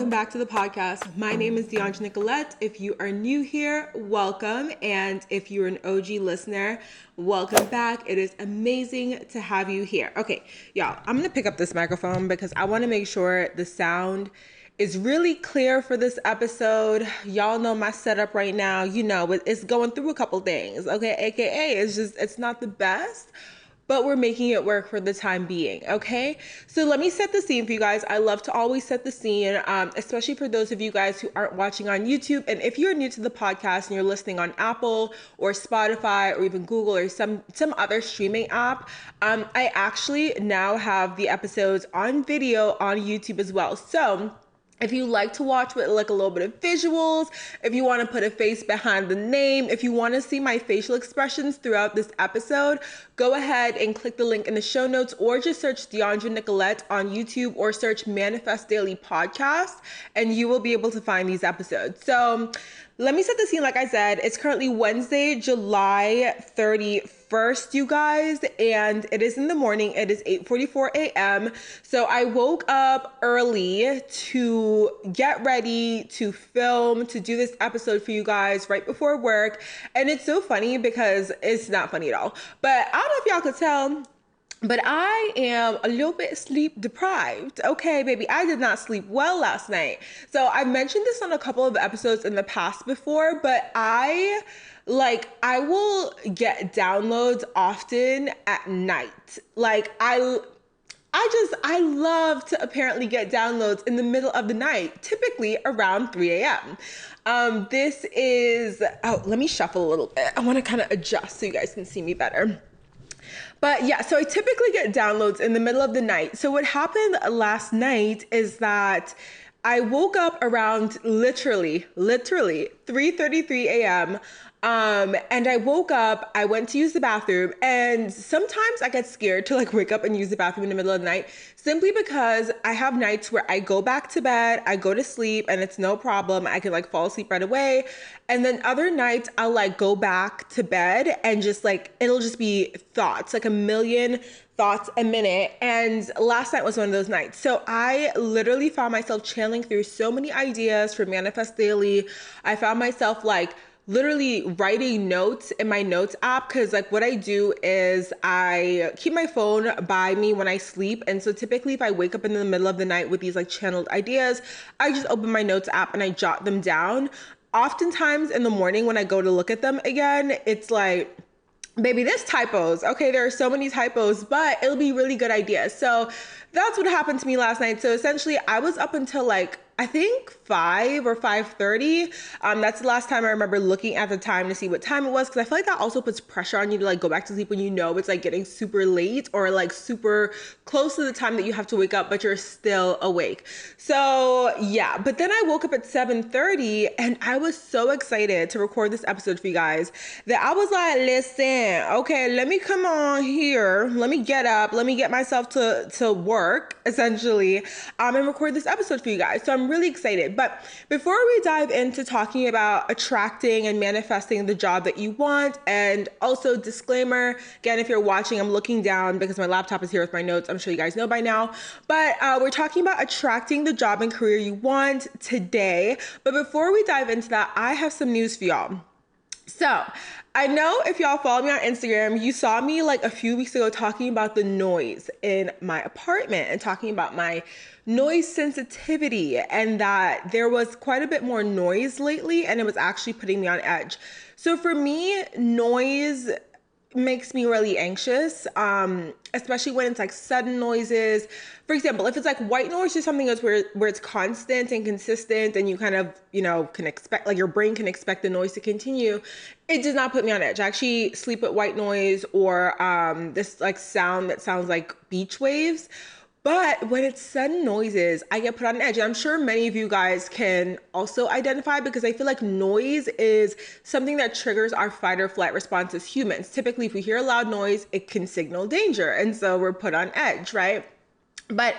welcome back to the podcast. My name is Dheandra Nicolette. If you are new here, welcome. And if you're an OG listener, welcome back. It is amazing to have you here. Okay, y'all, I'm going to pick up this microphone because I want to make sure the sound is really clear for this episode. Y'all know my setup right now. You know, it's going through a couple things, okay? AKA, it's not the best, but we're making it work for the time being, okay? So let me set the scene for you guys. I love to always set the scene, especially for those of you guys who aren't watching on YouTube. And if you're new to the podcast and you're listening on Apple or Spotify or even Google or some other streaming app, I actually now have the episodes on video on YouTube as well. So if you like to watch with like a little bit of visuals, if you want to put a face behind the name, if you want to see my facial expressions throughout this episode, go ahead and click the link in the show notes or just search Dheandra Nicolette on YouTube or search Manifest Daily Podcast and you will be able to find these episodes. So let me set the scene. Like I said, it's currently Wednesday, July 31st, you guys, and it is in the morning. It is 8:44 a.m. So I woke up early to get ready to film, to do this episode for you guys right before work. And it's so funny because it's not funny at all. But I don't know if y'all could tell, but I am a little bit sleep deprived. Okay, baby, I did not sleep well last night. So I've mentioned this on a couple of episodes in the past before, but I will get downloads often at night. I love to apparently get downloads in the middle of the night, typically around 3 a.m. Let me shuffle a little bit. I want to kind of adjust so you guys can see me better. But yeah, so I typically get downloads in the middle of the night. So what happened last night is that I woke up around literally 3:33 a.m. And I woke up, I went to use the bathroom, and sometimes I get scared to like wake up and use the bathroom in the middle of the night simply because I have nights where I go back to bed, I go to sleep, and it's no problem. I can like fall asleep right away. And then other nights I'll like go back to bed and just like, it'll just be thoughts, like a million thoughts a minute. And last night was one of those nights. So I literally found myself channeling through so many ideas for Manifest Daily. I found myself like literally writing notes in my notes app, because like what I do is I keep my phone by me when I sleep. And so typically if I wake up in the middle of the night with these like channeled ideas, I just open my notes app and I jot them down. Oftentimes in the morning when I go to look at them again, it's like, baby, there's typos. Okay, there are so many typos, but it'll be really good ideas. So that's what happened to me last night. So essentially I was up until like, I think 5 or 5:30. That's the last time I remember looking at the time to see what time it was, because I feel like that also puts pressure on you to like go back to sleep when you know it's like getting super late or like super close to the time that you have to wake up, but you're still awake. So yeah, but then I woke up at 7:30 and I was so excited to record this episode for you guys that I was like, listen, okay, let me come on here. Let me get up. Let me get myself to work essentially, and record this episode for you guys. So I'm really excited. But before we dive into talking about attracting and manifesting the job that you want, and also disclaimer, again, if you're watching, I'm looking down because my laptop is here with my notes. I'm sure you guys know by now, but we're talking about attracting the job and career you want today. But before we dive into that, I have some news for y'all. So I know if y'all follow me on Instagram, you saw me like a few weeks ago talking about the noise in my apartment and talking about my noise sensitivity, and that there was quite a bit more noise lately and it was actually putting me on edge. So for me, noise makes me really anxious, especially when it's like sudden noises. For example, if it's like white noise or something else where it's constant and consistent and you kind of, can expect, like your brain can expect the noise to continue, it does not put me on edge. I actually sleep with white noise or this like sound that sounds like beach waves. But when it's sudden noises, I get put on edge. And I'm sure many of you guys can also identify, because I feel like noise is something that triggers our fight or flight response as humans. Typically, if we hear a loud noise, it can signal danger. And so we're put on edge, right? But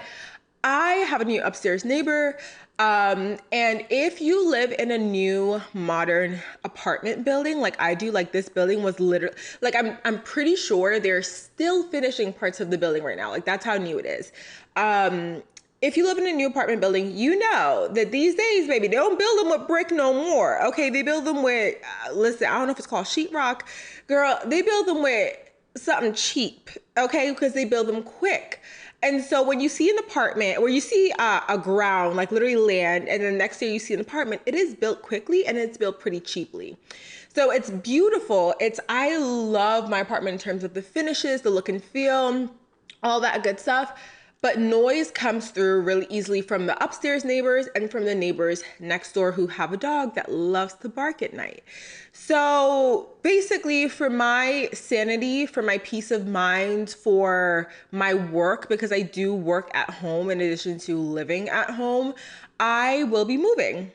I have a new upstairs neighbor. And if you live in a new modern apartment building, like I do, like this building was literally, like I'm pretty sure they're still finishing parts of the building right now. Like that's how new it is. if you live in a new apartment building, you know that these days, baby, they don't build them with brick no more. Okay, they build them with, listen, I don't know if it's called sheetrock. Girl, they build them with something cheap, okay, because they build them quick. And so when you see an apartment or you see a ground, like literally land, and then next year you see an apartment, it is built quickly and it's built pretty cheaply. So it's beautiful. I love my apartment in terms of the finishes, the look and feel, all that good stuff. But noise comes through really easily from the upstairs neighbors and from the neighbors next door who have a dog that loves to bark at night. So basically, for my sanity, for my peace of mind, for my work, because I do work at home in addition to living at home, I will be moving.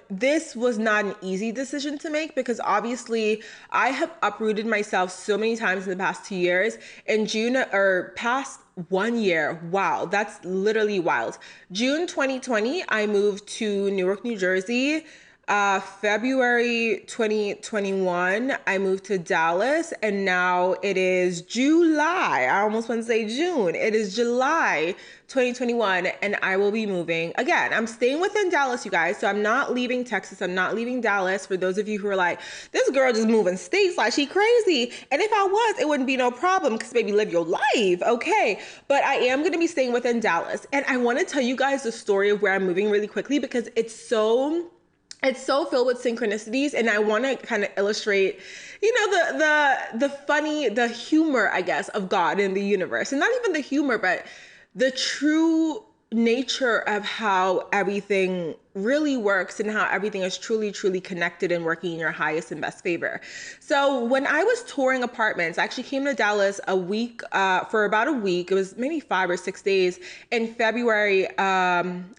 This was not an easy decision to make because obviously I have uprooted myself so many times in the past 2 years. In June or past 1 year, wow, that's literally wild. June 2020, I moved to Newark, New Jersey. February 2021, I moved to Dallas, and now it is July. I almost want to say June. It is July 2021, and I will be moving again. I'm staying within Dallas, you guys. So I'm not leaving Texas. I'm not leaving Dallas. For those of you who are like, this girl just moving states like she crazy. And if I was, it wouldn't be no problem because baby, live your life. Okay. But I am going to be staying within Dallas. And I want to tell you guys the story of where I'm moving really quickly because it's so filled with synchronicities, and I want to kind of illustrate, the funny, the humor, I guess, of God in the universe, and not even the humor, but the true nature of how everything really works and how everything is truly, truly connected and working in your highest and best favor. So when I was touring apartments, I actually came to Dallas for about a week. It was maybe 5 or 6 days in February,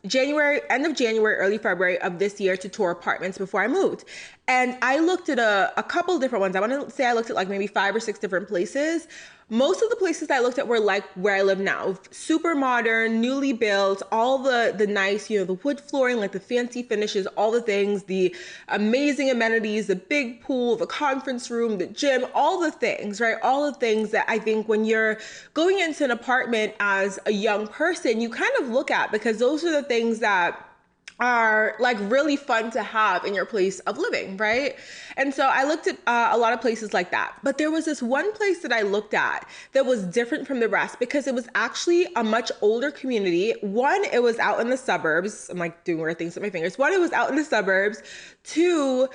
January, end of January, early February of this year to tour apartments before I moved. And I looked at a couple different ones. I want to say I looked at like maybe 5 or 6 different places. Most of the places I looked at were like where I live now, super modern, newly built, all the nice, the wood flooring, like the fancy finishes, all the things, the amazing amenities, the big pool, the conference room, the gym, all the things, right? All the things that I think when you're going into an apartment as a young person, you kind of look at because those are the things that are like really fun to have in your place of living, right? And so I looked at a lot of places like that, but there was this one place that I looked at that was different from the rest because it was actually a much older community. One, it was out in the suburbs. I'm like doing weird things with my fingers. One, it was out in the suburbs. Two,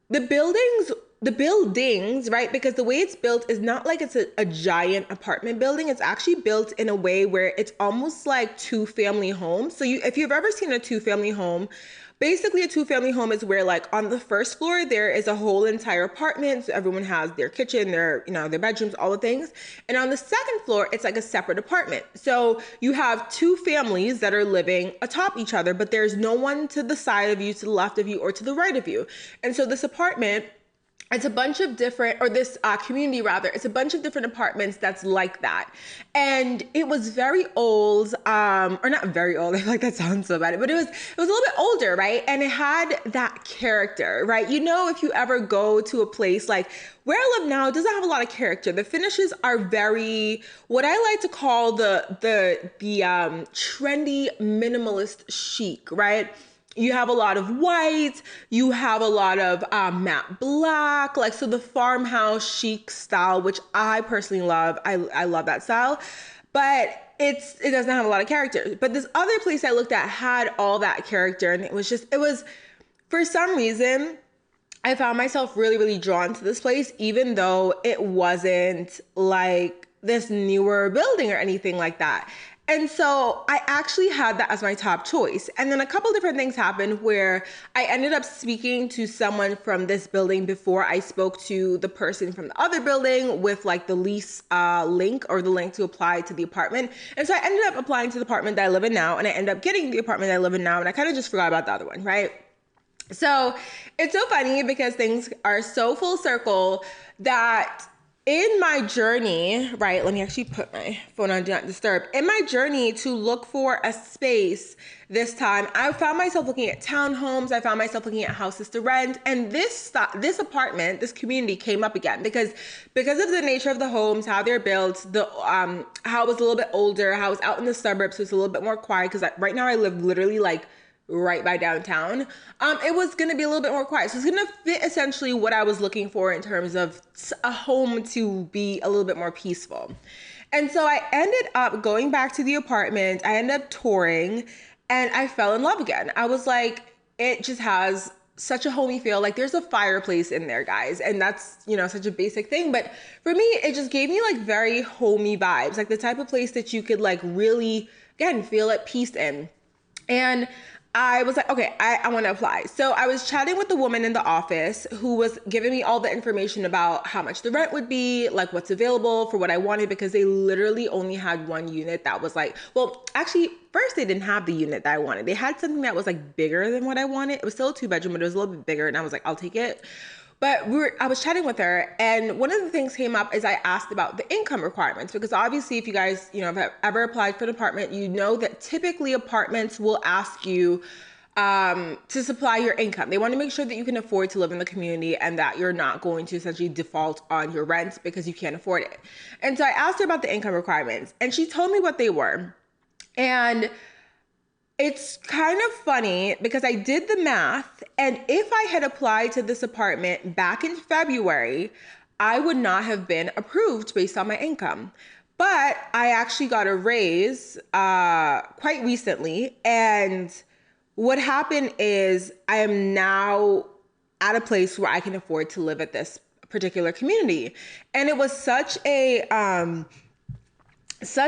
the buildings, right? Because the way it's built is not like it's a giant apartment building. It's actually built in a way where it's almost like 2-family homes. So if you've ever seen a 2-family home, basically a 2-family home is where like on the first floor, there is a whole entire apartment. So everyone has their kitchen, their bedrooms, all the things. And on the second floor, it's like a separate apartment. So you have 2 families that are living atop each other, but there's no one to the side of you, to the left of you, or to the right of you. And so this apartment, it's a bunch of different, or this community rather, it's a bunch of different apartments that's like that. And it was very old, or not very old, I feel like that sounds so bad, but it was a little bit older, right? And it had that character, right? If you ever go to a place like where I live now, it doesn't have a lot of character. The finishes are very, what I like to call the trendy minimalist chic, right? You have a lot of white, you have a lot of matte black, like so the farmhouse chic style, which I personally love. I love that style, but it doesn't have a lot of character. But this other place I looked at had all that character, and it was for some reason, I found myself really, really drawn to this place, even though it wasn't like this newer building or anything like that. And so I actually had that as my top choice. And then a couple different things happened where I ended up speaking to someone from this building before I spoke to the person from the other building with like the lease link or the link to apply to the apartment. And so I ended up applying to the apartment that I live in now, and I ended up getting the apartment that I live in now, and I kind of just forgot about the other one, right? So it's so funny because things are so full circle that in my journey, right, let me actually put my phone on Do Not Disturb. In my journey to look for a space this time, I found myself looking at townhomes. I found myself looking at houses to rent. And this apartment, this community came up again because of the nature of the homes, how they're built, how it was a little bit older, how it was out in the suburbs, so it's a little bit more quiet because right now I live literally like right by downtown. It was going to be a little bit more quiet. So it's going to fit essentially what I was looking for in terms of a home to be a little bit more peaceful. And so I ended up going back to the apartment. I ended up touring and I fell in love again. I was like, it just has such a homey feel. Like there's a fireplace in there, guys. And that's, such a basic thing. But for me, it just gave me like very homey vibes, like the type of place that you could like really, again, feel at peace in. And I was like, okay, I want to apply. So I was chatting with the woman in the office who was giving me all the information about how much the rent would be, like what's available for what I wanted, because they literally only had one unit that was like, well, actually, first they didn't have the unit that I wanted. They had something that was like bigger than what I wanted. It was still a 2-bedroom, but it was a little bit bigger. And I was like, I'll take it. But I was chatting with her, and one of the things came up is I asked about the income requirements, because obviously if you guys, have ever applied for an apartment, you know that typically apartments will ask you to supply your income. They want to make sure that you can afford to live in the community and that you're not going to essentially default on your rent because you can't afford it. And so I asked her about the income requirements, and she told me what they were. And it's kind of funny because I did the math, and if I had applied to this apartment back in February, I would not have been approved based on my income. But I actually got a raise quite recently, and what happened is I am now at a place where I can afford to live at this particular community. And it was such a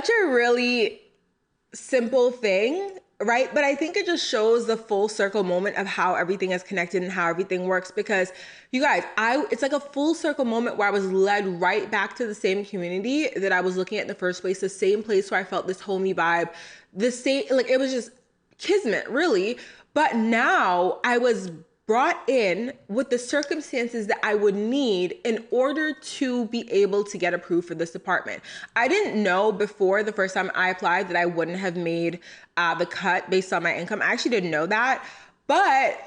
really simple thing, right? But I think it just shows the full circle moment of how everything is connected and how everything works, because you guys, it's like a full circle moment where I was led right back to the same community that I was looking at in the first place, the same place where I felt this homey vibe, the same, like it was just kismet, really. But now I was brought in with the circumstances that I would need in order to be able to get approved for this apartment. I didn't know before the first time I applied that I wouldn't have made the cut based on my income. I actually didn't know that, but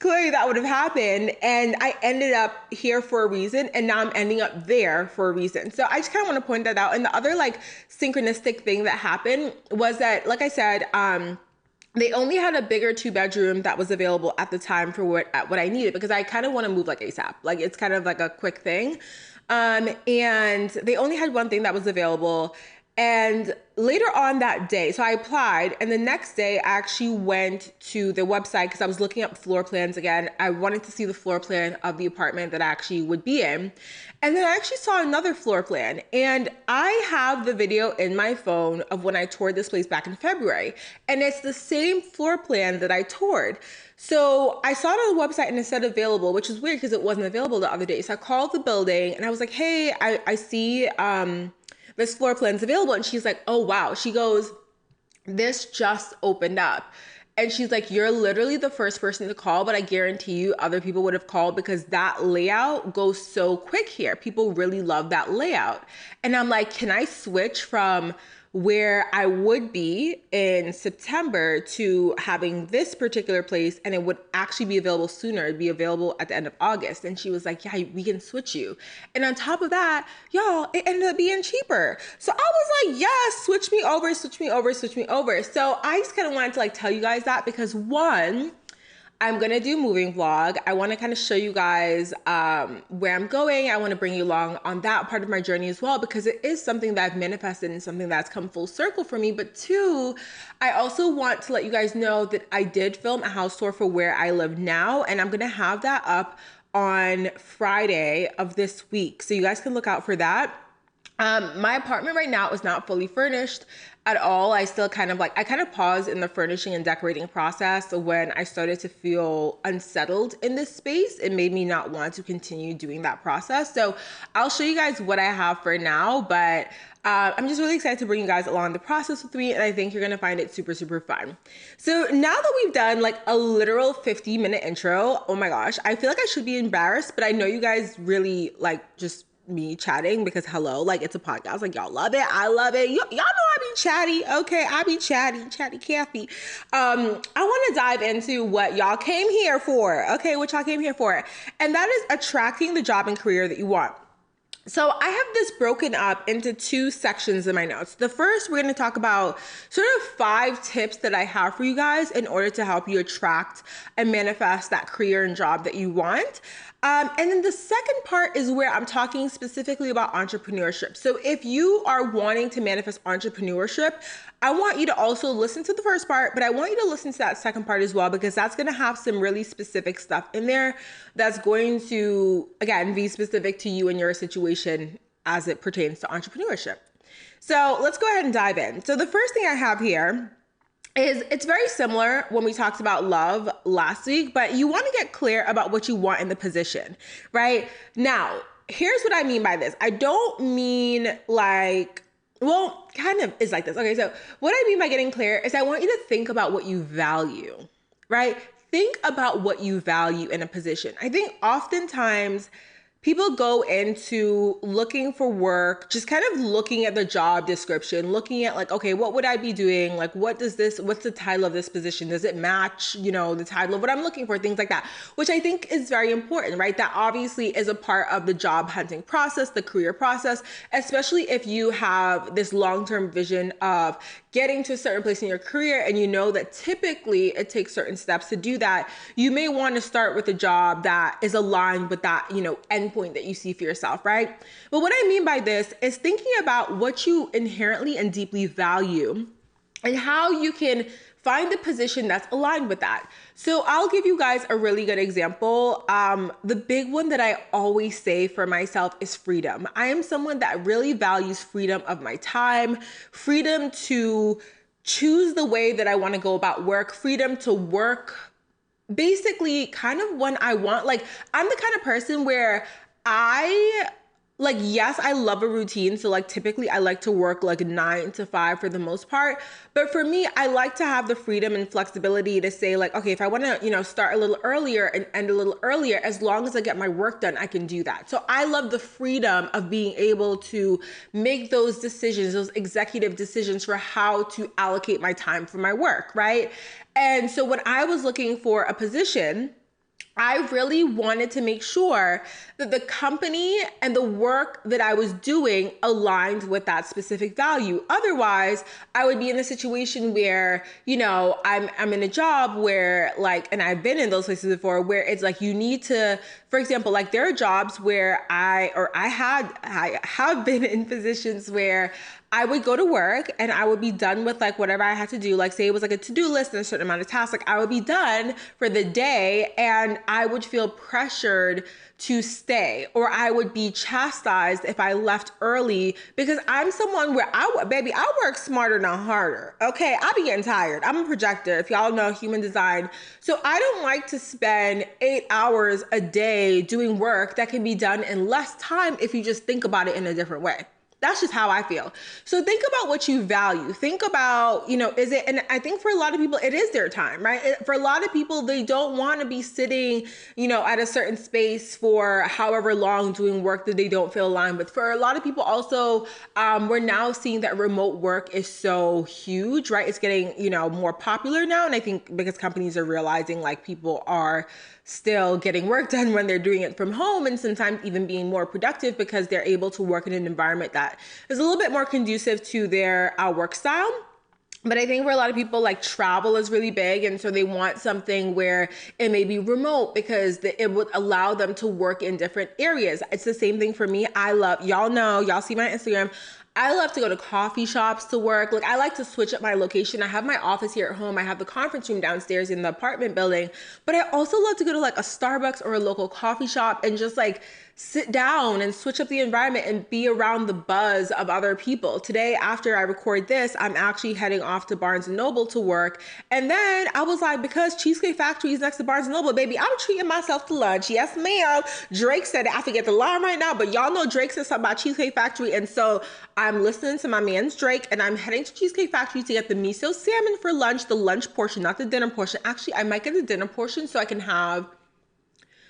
clearly that would have happened, and I ended up here for a reason, and now I'm ending up there for a reason. So I just kind of want to point that out. And the other like synchronistic thing that happened was that, like I said, they only had a bigger 2-bedroom that was available at the time for what I needed, because I kind of want to move like ASAP. Like it's kind of like a quick thing. And they only had one thing that was available. And later on that day, so I applied, and the next day I actually went to the website because I was looking up floor plans again. I wanted to see the floor plan of the apartment that I actually would be in. And then I actually saw another floor plan, and I have the video in my phone of when I toured this place back in February, and it's the same floor plan that I toured. So I saw it on the website and it said available, which is weird because it wasn't available the other day. So I called the building and I was like, hey, I see this floor plan's available. And she's like, oh, wow. She goes, this just opened up. And she's like, you're literally the first person to call, but I guarantee you other people would have called because that layout goes so quick here. People really love that layout. And I'm like, can I switch from where I would be in September to having this particular place, and it would actually be available sooner? It'd be available at the end of August. And she was like, yeah, we can switch you. And on top of that, y'all, it ended up being cheaper. So I was like, yes, switch me over, switch me over, switch me over. So I just kind of wanted to like tell you guys that because one, I'm going to do moving vlog. I want to kind of show you guys where I'm going. I want to bring you along on that part of my journey as well, because it is something that I've manifested and something that's come full circle for me. But two, I also want to let you guys know that I did film a house tour for where I live now, and I'm going to have that up on Friday of this week. So you guys can look out for that. My apartment right now is not fully furnished at all. I still kind of paused in the furnishing and decorating process when I started to feel unsettled in this space. It made me not want to continue doing that process. So I'll show you guys what I have for now, but I'm just really excited to bring you guys along the process with me, and I think you're gonna find it super, super fun. So now that we've done like a literal 50-minute intro, oh my gosh, I feel like I should be embarrassed, but I know you guys really like just me chatting because hello, like it's a podcast, like y'all love it. I love it. Y'all know I be chatty. Okay. I be chatty Kathy. I want to dive into what y'all came here for. Okay. What y'all came here for. And that is attracting the job and career that you want. So I have this broken up into two sections in my notes. The first, we're going to talk about sort of 5 tips that I have for you guys in order to help you attract and manifest that career and job that you want. And then the second part is where I'm talking specifically about entrepreneurship. So if you are wanting to manifest entrepreneurship, I want you to also listen to the first part, but I want you to listen to that second part as well, because that's going to have some really specific stuff in there that's going to, again, be specific to you and your situation as it pertains to entrepreneurship. So let's go ahead and dive in. So the first thing I have here is it's very similar when we talked about love last week, but you want to get clear about what you want in the position, right? Now, here's what I mean by this. I don't mean like, well, kind of is like this. Okay, so what I mean by getting clear is I want you to think about what you value, right? Think about what you value in a position. I think oftentimes people go into looking for work, just kind of looking at the job description, looking at like, okay, what would I be doing? Like, what's the title of this position? Does it match, the title of what I'm looking for? Things like that, which I think is very important, right? That obviously is a part of the job hunting process, the career process, especially if you have this long-term vision of getting to a certain place in your career and you know that typically it takes certain steps to do that. You may want to start with a job that is aligned with that, endpoint that you see for yourself, right? But what I mean by this is thinking about what you inherently and deeply value and how you can find the position that's aligned with that. So I'll give you guys a really good example. The big one that I always say for myself is freedom. I am someone that really values freedom of my time, freedom to choose the way that I want to go about work, freedom to work basically kind of when I want. Like, I'm the kind of person where yes, I love a routine. So like typically I like to work like 9 to 5 for the most part. But for me, I like to have the freedom and flexibility to say like, okay, if I want to, start a little earlier and end a little earlier, as long as I get my work done, I can do that. So I love the freedom of being able to make those decisions, those executive decisions for how to allocate my time for my work, right? And so when I was looking for a position, I really wanted to make sure that the company and the work that I was doing aligned with that specific value. Otherwise, I would be in a situation where, I'm in a job where and I've been in those places before where it's like you need to, for example, like there are jobs where I have been in positions where I would go to work and I would be done with like whatever I had to do. Like say it was like a to-do list and a certain amount of tasks. Like I would be done for the day and I would feel pressured to stay, or I would be chastised if I left early because I'm someone where I work smarter, not harder. Okay. I be getting tired. I'm a projector. If y'all know human design. So I don't like to spend 8 hours a day doing work that can be done in less time if you just think about it in a different way. That's just how I feel. So think about what you value. Think about, is it, and I think for a lot of people, it is their time, right? For a lot of people, they don't want to be sitting, at a certain space for however long doing work that they don't feel aligned with. For a lot of people also, we're now seeing that remote work is so huge, right? It's getting, more popular now. And I think because companies are realizing like people are still getting work done when they're doing it from home and sometimes even being more productive because they're able to work in an environment that is a little bit more conducive to their work style. But I think for a lot of people, like travel is really big. And so they want something where it may be remote because it would allow them to work in different areas. It's the same thing for me. Y'all see my Instagram. I love to go to coffee shops to work. Like I like to switch up my location. I have my office here at home. I have the conference room downstairs in the apartment building, but I also love to go to like a Starbucks or a local coffee shop and just like sit down and switch up the environment and be around the buzz of other people. Today, after I record this, I'm actually heading off to Barnes & Noble to work. And then I was like, because Cheesecake Factory is next to Barnes & Noble, baby, I'm treating myself to lunch. Yes, ma'am. Drake said it. I forget the line right now, but y'all know Drake said something about Cheesecake Factory. And so I'm listening to my man's Drake and I'm heading to Cheesecake Factory to get the miso salmon for lunch, the lunch portion, not the dinner portion. Actually, I might get the dinner portion so I can have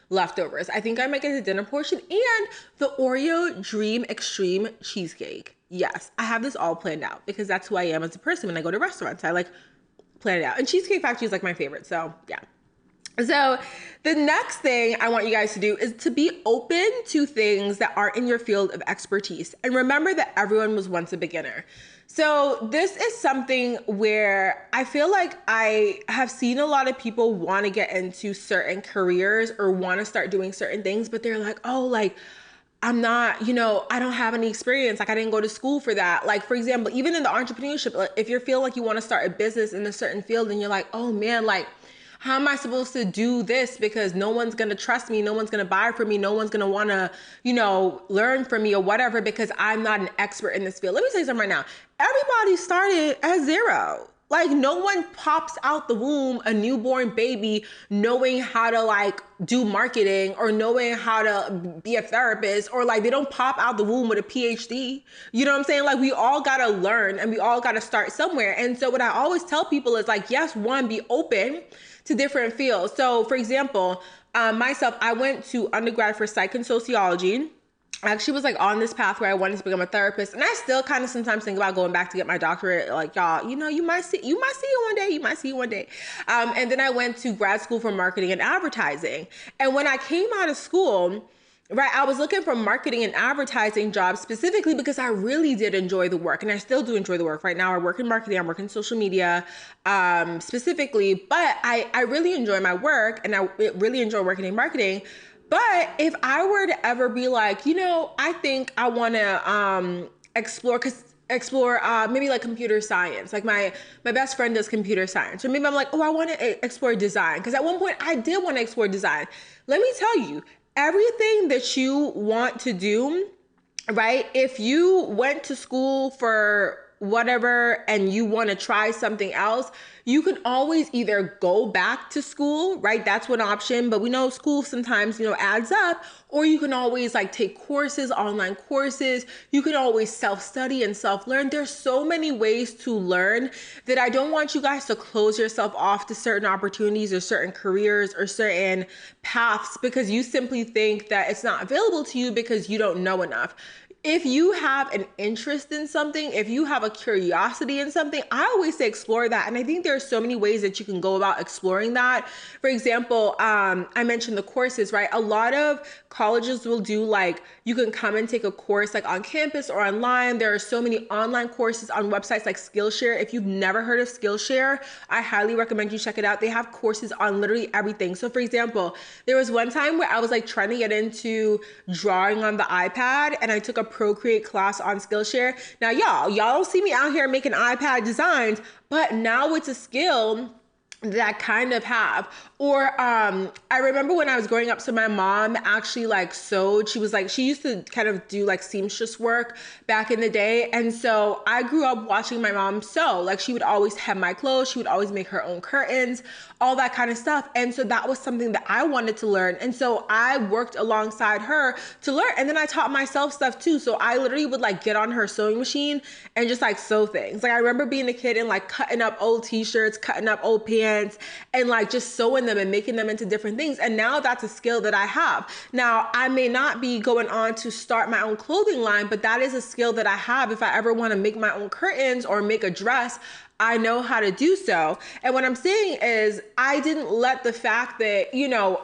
leftovers. I think I might get the dinner portion and the Oreo Dream Extreme cheesecake. Yes, I have this all planned out because that's who I am as a person when I go to restaurants. I like plan it out. And Cheesecake Factory is like my favorite. So yeah. So the next thing I want you guys to do is to be open to things that aren't in your field of expertise. And remember that everyone was once a beginner. So this is something where I feel like I have seen a lot of people want to get into certain careers or want to start doing certain things, but they're like, oh, like, I'm not, I don't have any experience. Like I didn't go to school for that. Like for example, even in the entrepreneurship, like, if you feel like you want to start a business in a certain field and you're like, oh man, like, how am I supposed to do this? Because no one's going to trust me. No one's going to buy from me. No one's going to want to, learn from me or whatever, because I'm not an expert in this field. Let me tell you something right now. Everybody started at zero. Like no one pops out the womb, a newborn baby, knowing how to like do marketing or knowing how to be a therapist, or like they don't pop out the womb with a PhD. You know what I'm saying? Like we all got to learn and we all got to start somewhere. And so what I always tell people is like, yes, one, be open to different fields. So for example, myself, I went to undergrad for psych and sociology. I actually was like on this path where I wanted to become a therapist, and I still kind of sometimes think about going back to get my doctorate. Like y'all, you might see it one day. You might see it one day. And then I went to grad school for marketing and advertising. And when I came out of school, right, I was looking for marketing and advertising jobs specifically because I really did enjoy the work, and I still do enjoy the work. Right now, I work in marketing, I work in social media specifically, but I really enjoy my work, and I really enjoy working in marketing. But if I were to ever be like, I think I want to explore maybe like computer science. Like my best friend does computer science. Or maybe I'm like, oh, I want to explore design. Because at one point I did want to explore design. Let me tell you, everything that you want to do, right? If you went to school for whatever and you want to try something else, you can always either go back to school, right? That's one option, but we know school sometimes, adds up, or you can always like take courses, online courses. You can always self-study and self-learn. There's so many ways to learn that I don't want you guys to close yourself off to certain opportunities or certain careers or certain paths because you simply think that it's not available to you because you don't know enough. If you have an interest in something, if you have a curiosity in something, I always say explore that. And I think there are so many ways that you can go about exploring that. For example, I mentioned the courses, right? A lot of colleges will do like, you can come and take a course like on campus or online. There are so many online courses on websites like Skillshare. If you've never heard of Skillshare, I highly recommend you check it out. They have courses on literally everything. So for example, there was one time where I was like trying to get into drawing on the iPad, and I took a Procreate class on Skillshare. Now, y'all don't see me out here making iPad designs, but now it's a skill that I kind of have. Or I remember when I was growing up, so my mom actually like sewed. She used to kind of do like seamstress work back in the day. And so I grew up watching my mom sew. Like she would always hem my clothes. She would always make her own curtains, all that kind of stuff. And so that was something that I wanted to learn. And so I worked alongside her to learn. And then I taught myself stuff too. So I literally would like get on her sewing machine and just like sew things. Like I remember being a kid and like cutting up old t-shirts, cutting up old pants, and like just sewing them and making them into different things. And now that's a skill that I have. Now I may not be going on to start my own clothing line, but that is a skill that I have. If I ever want to make my own curtains or make a dress, I know how to do so. And what I'm saying is I didn't let the fact that,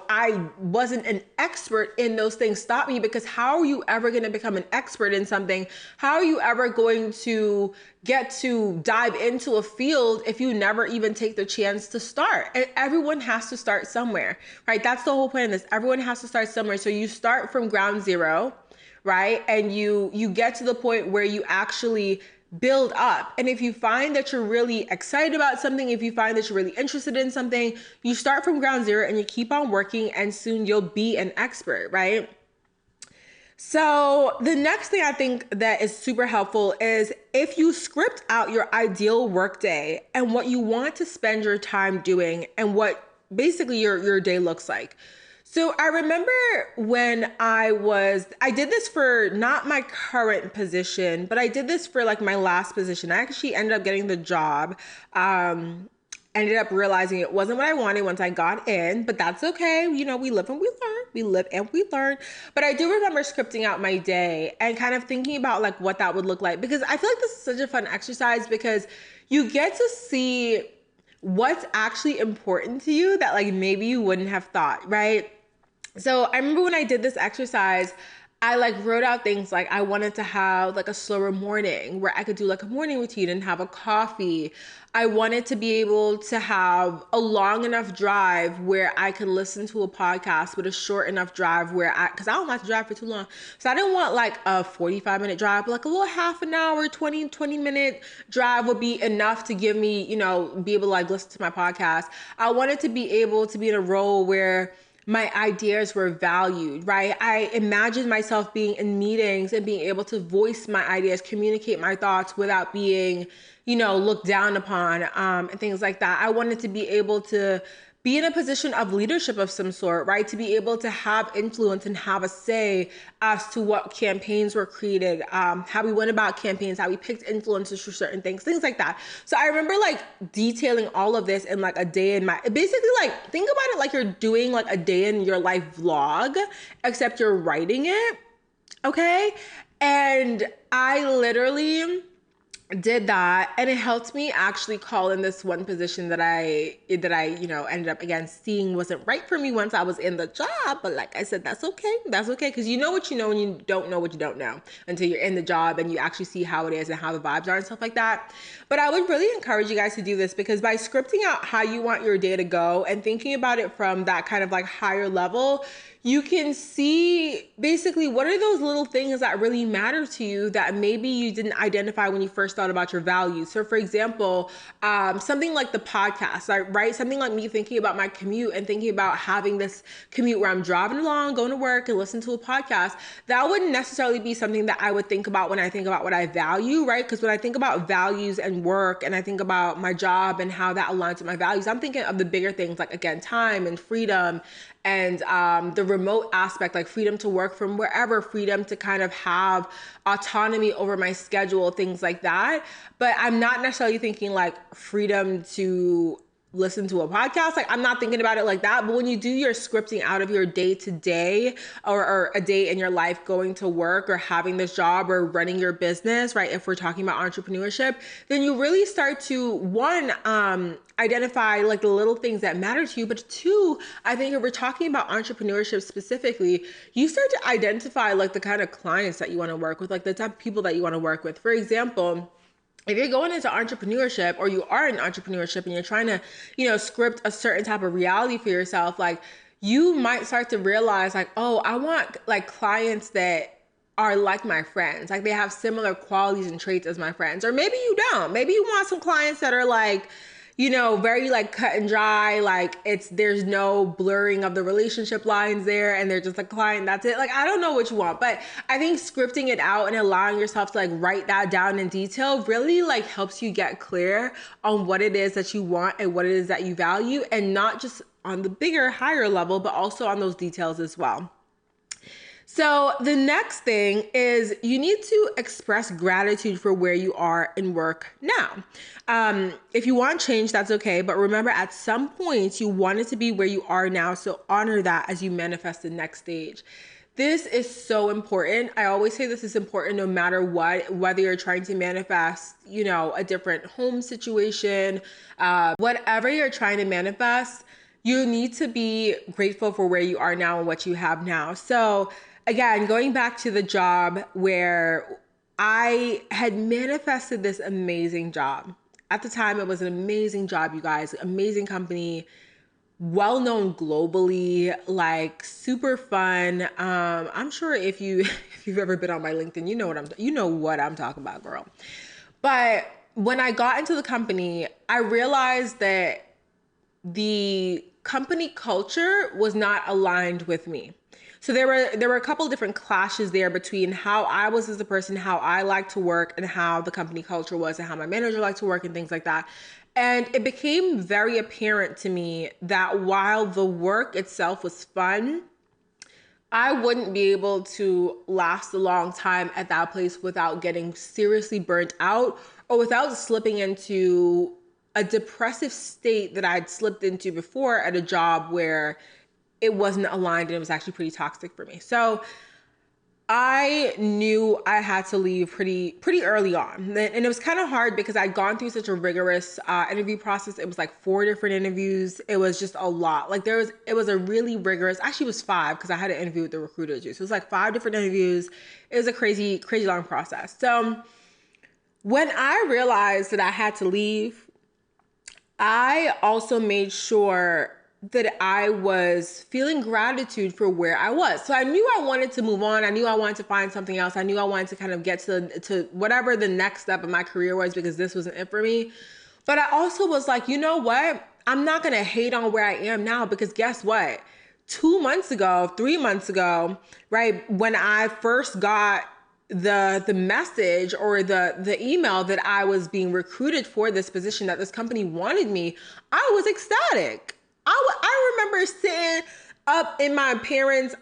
I wasn't an expert in those things stop me, because how are you ever going to become an expert in something? How are you ever going to get to dive into a field if you never even take the chance to start? And everyone has to start somewhere, right? That's the whole point of this. Everyone has to start somewhere. So you start from ground zero, right? And you get to the point where you actually build up. And if you find that you're really excited about something, if you find that you're really interested in something, you start from ground zero and you keep on working, and soon you'll be an expert, right? So the next thing I think that is super helpful is if you script out your ideal workday and what you want to spend your time doing and what basically your day looks like. So I remember when I did this for not my current position, but I did this for like my last position. I actually ended up getting the job. ended up realizing it wasn't what I wanted once I got in, but that's okay. You know, we live and we learn. We live and we learn. But I do remember scripting out my day and kind of thinking about like what that would look like, because I feel like this is such a fun exercise because you get to see what's actually important to you that like maybe you wouldn't have thought, right? So I remember when I did this exercise, I like wrote out things like I wanted to have like a slower morning where I could do like a morning routine and have a coffee. I wanted to be able to have a long enough drive where I could listen to a podcast, but a short enough drive where because I don't like to drive for too long. So I didn't want like a 45-minute drive, but like a little half an hour, 20-minute drive would be enough to give me, you know, be able to like listen to my podcast. I wanted to be able to be in a role where my ideas were valued, right? I imagined myself being in meetings and being able to voice my ideas, communicate my thoughts without being, you know, looked down upon, and things like that. I wanted to be able to be in a position of leadership of some sort, right? To be able to have influence and have a say as to what campaigns were created, how we went about campaigns, how we picked influencers for certain things like that. So I remember like detailing all of this in like a day in my, basically like think about it like you're doing like a day in your life vlog, except you're writing it, okay? And I literally did that, and it helped me actually call in this one position that I you know ended up again seeing wasn't right for me once I was in the job. But like I said, that's okay, because you know what you know and you don't know what you don't know until you're in the job and you actually see how it is and how the vibes are and stuff like that. But I would really encourage you guys to do this, because by scripting out how you want your day to go and thinking about it from that kind of like higher level, you can see basically what are those little things that really matter to you that maybe you didn't identify when you first thought about your values. So for example, something like the podcast, right? Something like me thinking about my commute and thinking about having this commute where I'm driving along, going to work and listening to a podcast. That wouldn't necessarily be something that I would think about when I think about what I value, right? Because when I think about values and work and I think about my job and how that aligns with my values, I'm thinking of the bigger things like, again, time and freedom and the remote aspect, like freedom to work from wherever, freedom to kind of have autonomy over my schedule, things like that. But I'm not necessarily thinking like freedom to listen to a podcast. Like I'm not thinking about it like that. But when you do your scripting out of your day to day or a day in your life going to work or having this job or running your business, right? If we're talking about entrepreneurship, then you really start to one, identify like the little things that matter to you. But two, I think if we're talking about entrepreneurship specifically, you start to identify like the kind of clients that you want to work with, like the type of people that you want to work with. For example, if you're going into entrepreneurship or you are in entrepreneurship and you're trying to, you know, script a certain type of reality for yourself, like you might start to realize like, oh, I want like clients that are like my friends. Like they have similar qualities and traits as my friends. Or maybe you don't. Maybe you want some clients that are like, you know, very like cut and dry, like there's no blurring of the relationship lines there and they're just a client, that's it. Like, I don't know what you want, but I think scripting it out and allowing yourself to like write that down in detail really like helps you get clear on what it is that you want and what it is that you value, and not just on the bigger, higher level, but also on those details as well. So the next thing is you need to express gratitude for where you are in work now. If you want change, that's okay. But remember, at some point, you want it to be where you are now. So honor that as you manifest the next stage. This is so important. I always say this is important no matter what, whether you're trying to manifest, you know, a different home situation, whatever you're trying to manifest, you need to be grateful for where you are now and what you have now. So again, going back to the job where I had manifested this amazing job. At the time, it was an amazing job, you guys, amazing company, well-known globally, like super fun. I'm sure if you've ever been on my LinkedIn, you know what I'm talking about, girl. But when I got into the company, I realized that the company culture was not aligned with me. So there were a couple of different clashes there between how I was as a person, how I like to work, and how the company culture was, and how my manager liked to work and things like that. And it became very apparent to me that while the work itself was fun, I wouldn't be able to last a long time at that place without getting seriously burnt out or without slipping into a depressive state that I'd slipped into before at a job where it wasn't aligned and it was actually pretty toxic for me. So I knew I had to leave pretty early on. And it was kind of hard because I'd gone through such a rigorous interview process. It was like 4 different interviews. It was just a lot. Like it was a really rigorous, actually it was 5 because I had an interview with the recruiter too. So it was like 5 different interviews. It was a crazy long process. So when I realized that I had to leave, I also made sure that I was feeling gratitude for where I was. So I knew I wanted to move on. I knew I wanted to find something else. I knew I wanted to kind of get to whatever the next step of my career was, because this wasn't it for me. But I also was like, you know what? I'm not going to hate on where I am now, because guess what? 2 months ago, 3 months ago, right, when I first got the message or the email that I was being recruited for this position, that this company wanted me, I was ecstatic. I remember sitting up in my parents'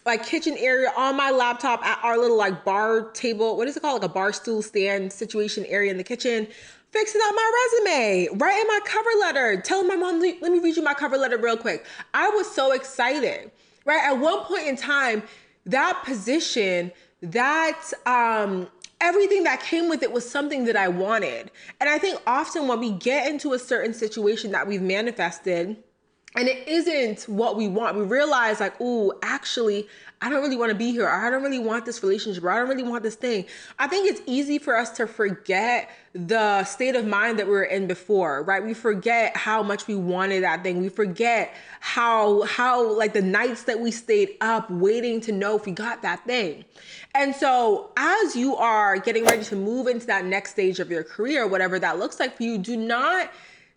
like kitchen area on my laptop at our little like bar table. What is it called? Like a bar stool stand situation area in the kitchen, fixing out my resume, writing my cover letter, telling my mom, let me read you my cover letter real quick. I was so excited, right? At one point in time, that position, that everything that came with it was something that I wanted. And I think often when we get into a certain situation that we've manifested and it isn't what we want, we realize like, ooh, actually, I don't really want to be here, or I don't really want this relationship, or I don't really want this thing. I think it's easy for us to forget the state of mind that we were in before, right? We forget how much we wanted that thing. We forget how like the nights that we stayed up waiting to know if we got that thing. And so as you are getting ready to move into that next stage of your career, whatever that looks like for you, do not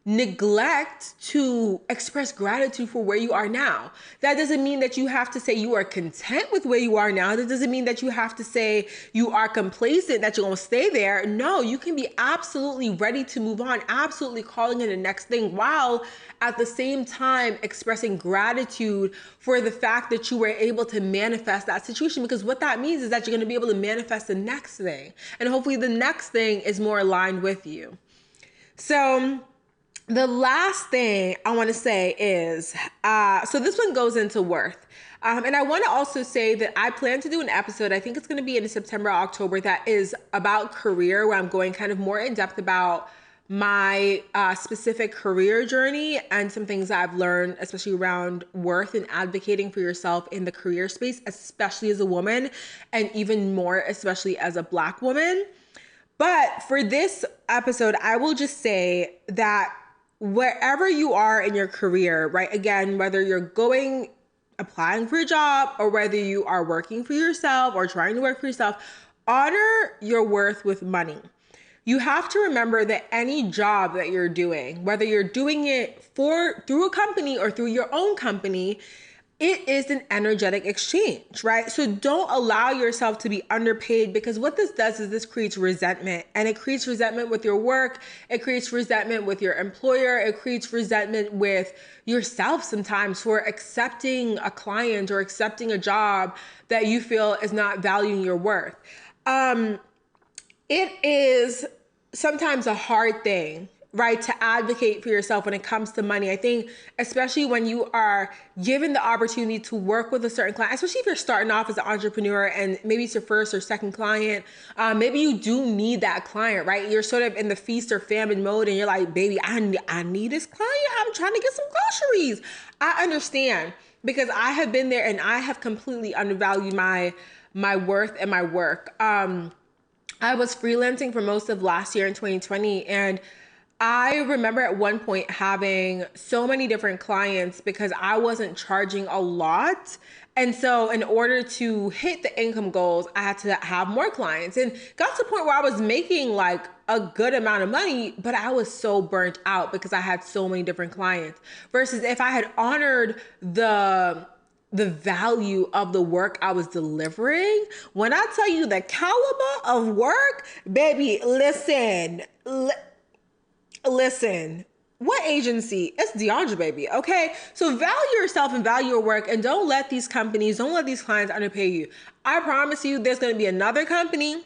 neglect to express gratitude for where you are now. That doesn't mean that you have to say you are content with where you are now. That doesn't mean that you have to say you are complacent, that you're going to stay there. No, you can be absolutely ready to move on, absolutely calling in the next thing, while at the same time expressing gratitude for the fact that you were able to manifest that situation. Because what that means is that you're going to be able to manifest the next thing. And hopefully the next thing is more aligned with you. So the last thing I want to say is, so this one goes into worth. And I want to also say that I plan to do an episode, I think it's going to be in September, October, that is about career, where I'm going kind of more in depth about my specific career journey and some things that I've learned, especially around worth and advocating for yourself in the career space, especially as a woman, and even more, especially as a Black woman. But for this episode, I will just say that wherever you are in your career, right? Again, whether you're applying for a job, or whether you are working for yourself or trying to work for yourself, honor your worth with money. You have to remember that any job that you're doing, whether you're doing it through a company or through your own company, it is an energetic exchange, right? So don't allow yourself to be underpaid, because what this does is this creates resentment, and it creates resentment with your work. It creates resentment with your employer. It creates resentment with yourself sometimes for accepting a client or accepting a job that you feel is not valuing your worth. It is sometimes a hard thing, right, to advocate for yourself when it comes to money. I think especially when you are given the opportunity to work with a certain client, especially if you're starting off as an entrepreneur and maybe it's your first or second client, maybe you do need that client, right? You're sort of in the feast or famine mode and you're like, baby, I need this client. I'm trying to get some groceries. I understand, because I have been there and I have completely undervalued my worth and my work. I was freelancing for most of last year in 2020, and I remember at one point having so many different clients because I wasn't charging a lot. And so in order to hit the income goals, I had to have more clients, and got to the point where I was making like a good amount of money, but I was so burnt out because I had so many different clients, versus if I had honored the value of the work I was delivering. When I tell you the caliber of work, baby, listen, what agency? It's Dheandra, baby, okay? So value yourself and value your work, and don't let these companies, don't let these clients underpay you. I promise you there's gonna be another company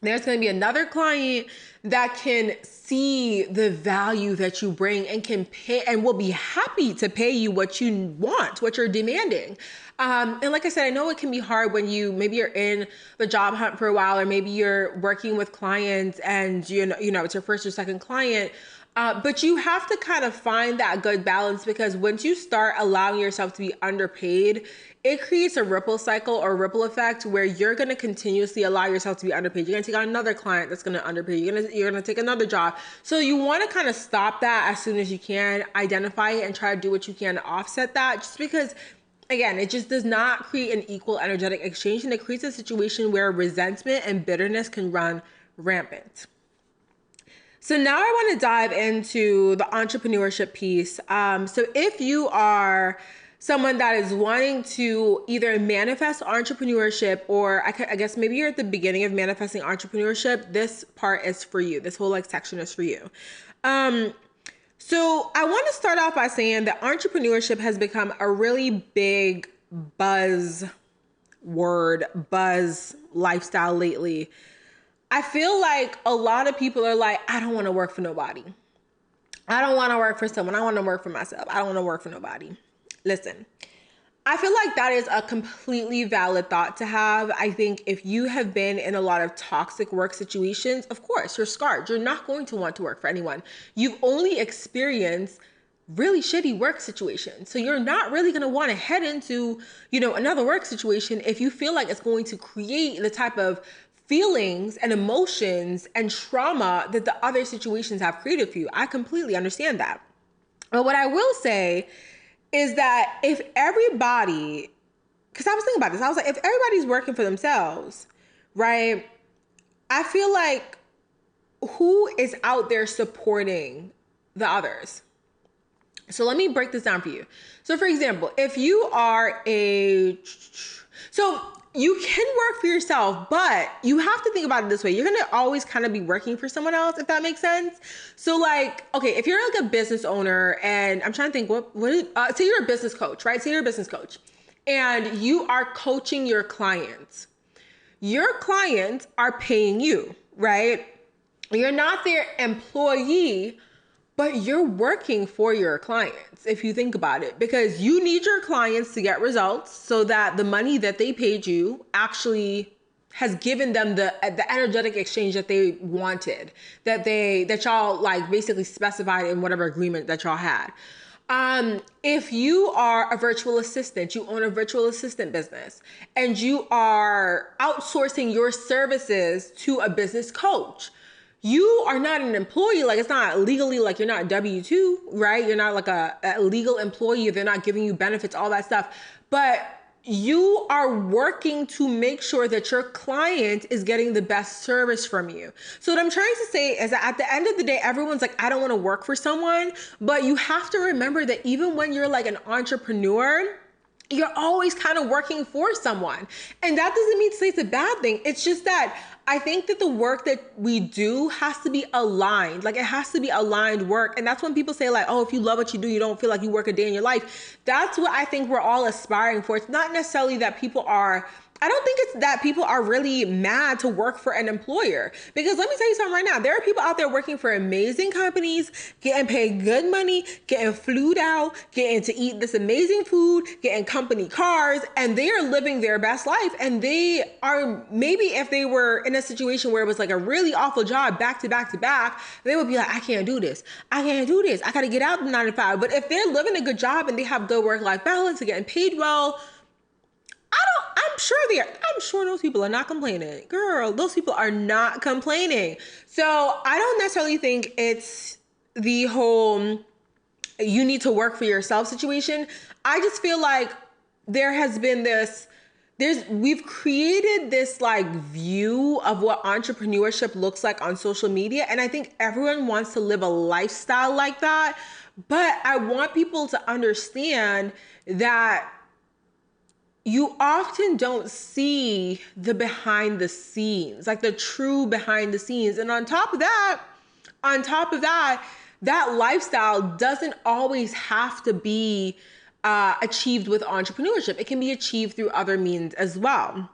There's going to be another client that can see the value that you bring and can pay and will be happy to pay you what you want, what you're demanding. And like I said, I know it can be hard when maybe you're in the job hunt for a while, or maybe you're working with clients and you know it's your first or second client. But you have to kind of find that good balance, because once you start allowing yourself to be underpaid, it creates a ripple cycle or ripple effect where you're going to continuously allow yourself to be underpaid. You're going to take on another client that's going to underpay you. You're going to take another job. So you want to kind of stop that as soon as you can, identify it, and try to do what you can to offset that, just because, again, it just does not create an equal energetic exchange, and it creates a situation where resentment and bitterness can run rampant. So now I want to dive into the entrepreneurship piece. So if you are someone that is wanting to either manifest entrepreneurship, or I guess maybe you're at the beginning of manifesting entrepreneurship, this part is for you. This whole section is for you. So I want to start off by saying that entrepreneurship has become a really big buzz lifestyle lately. I feel like a lot of people are like, I don't want to work for nobody. I don't want to work for someone. I want to work for myself. I don't want to work for nobody. Listen, I feel like that is a completely valid thought to have. I think if you have been in a lot of toxic work situations, of course, you're scarred. You're not going to want to work for anyone. You've only experienced really shitty work situations. So you're not really going to want to head into, another work situation if you feel like it's going to create the type of feelings and emotions and trauma that the other situations have created for you. I completely understand that. But what I will say is that if everybody, because I was thinking about this, I was like, if everybody's working for themselves, right? I feel like who is out there supporting the others? So let me break this down for you. So for example, if you are you can work for yourself, but you have to think about it this way. You're going to always kind of be working for someone else, if that makes sense. So okay, if you're like a business owner, and I'm trying to think say you're a business coach, right? Say you're a business coach and you are coaching your clients. Your clients are paying you, right? You're not their employee, but you're working for your clients, if you think about it, because you need your clients to get results so that the money that they paid you actually has given them the energetic exchange that they wanted, that y'all basically specified in whatever agreement that y'all had. If you are a virtual assistant, you own a virtual assistant business, and you are outsourcing your services to a business coach, you are not an employee. It's not legally, you're not W-2, right? You're not a legal employee. They're not giving you benefits, all that stuff. But you are working to make sure that your client is getting the best service from you. So what I'm trying to say is that at the end of the day, everyone's like, I don't want to work for someone. But you have to remember that even when you're an entrepreneur, you're always kind of working for someone. And that doesn't mean to say it's a bad thing. It's just that I think that the work that we do has to be aligned. It has to be aligned work. And that's when people say if you love what you do, you don't feel like you work a day in your life. That's what I think we're all aspiring for. It's not necessarily that I don't think it's that people are really mad to work for an employer, because let me tell you something right now. There are people out there working for amazing companies, getting paid good money, getting flued out, getting to eat this amazing food, getting company cars, and they are living their best life. And they are, maybe if they were in a situation where it was a really awful job back to back to back, they would be like, I can't do this. I can't do this. I got to get out the 9 to 5. But if they're living a good job and they have good work-life balance and getting paid well, I'm sure those people are not complaining. Girl, those people are not complaining. So I don't necessarily think it's the whole you need to work for yourself situation. I just feel like there has been we've created this view of what entrepreneurship looks like on social media. And I think everyone wants to live a lifestyle like that. But I want people to understand that you often don't see the behind the scenes, the true behind the scenes. And on top of that, that lifestyle doesn't always have to be achieved with entrepreneurship. It can be achieved through other means as well.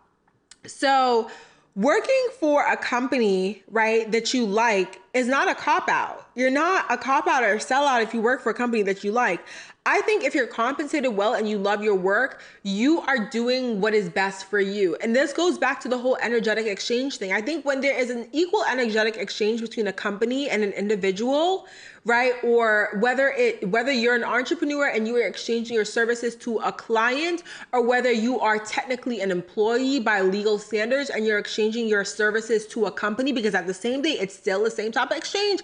So working for a company, right, that you like is not a cop-out. You're not a cop-out or a sellout if you work for a company that you like. I think if you're compensated well and you love your work, you are doing what is best for you. And this goes back to the whole energetic exchange thing. I think when there is an equal energetic exchange between a company and an individual, right? Or whether you're an entrepreneur and you are exchanging your services to a client, or whether you are technically an employee by legal standards and you're exchanging your services to a company, because at the same day, it's still the same type of exchange.